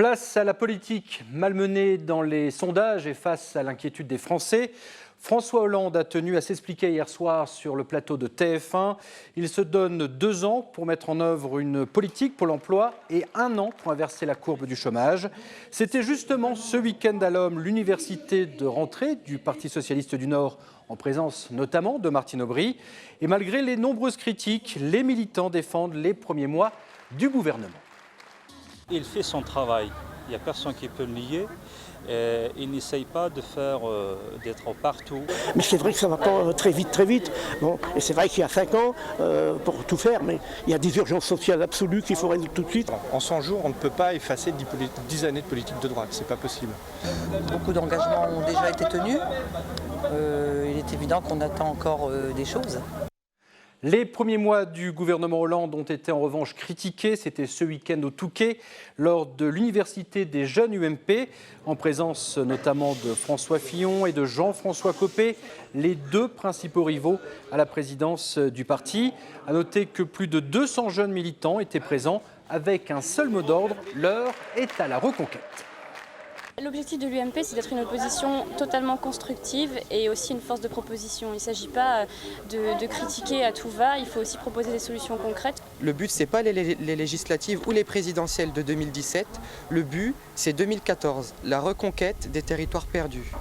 Place à la politique, malmenée dans les sondages et face à l'inquiétude des Français. François Hollande a tenu à s'expliquer hier soir sur le plateau de TF1. Il se donne 2 ans pour mettre en œuvre une politique pour l'emploi et 1 an pour inverser la courbe du chômage. C'était justement ce week-end à l'Homme l'université de rentrée du Parti socialiste du Nord, en présence notamment de Martine Aubry. Et malgré les nombreuses critiques, les militants défendent les premiers mois du gouvernement. Il fait son travail, il n'y a personne qui peut le nier. Il n'essaye pas de faire d'être partout. Mais c'est vrai que ça ne va pas très vite. Bon, et c'est vrai qu'il y a 5 ans pour tout faire, mais il y a des urgences sociales absolues qu'il faut résoudre tout de suite. En 100 jours, on ne peut pas effacer 10 années de politique de droite, c'est pas possible. Beaucoup d'engagements ont déjà été tenus. Il est évident qu'on attend encore des choses. Les premiers mois du gouvernement Hollande ont été en revanche critiqués. C'était ce week-end au Touquet, lors de l'université des jeunes UMP, en présence notamment de François Fillon et de Jean-François Copé, les 2 principaux rivaux à la présidence du parti. À noter que plus de 200 jeunes militants étaient présents avec un seul mot d'ordre, l'heure est à la reconquête. L'objectif de l'UMP, c'est d'être une opposition totalement constructive et aussi une force de proposition. Il ne s'agit pas de critiquer à tout va, il faut aussi proposer des solutions concrètes. Le but, ce n'est pas les législatives ou les présidentielles de 2017, le but, c'est 2014, la reconquête des territoires perdus.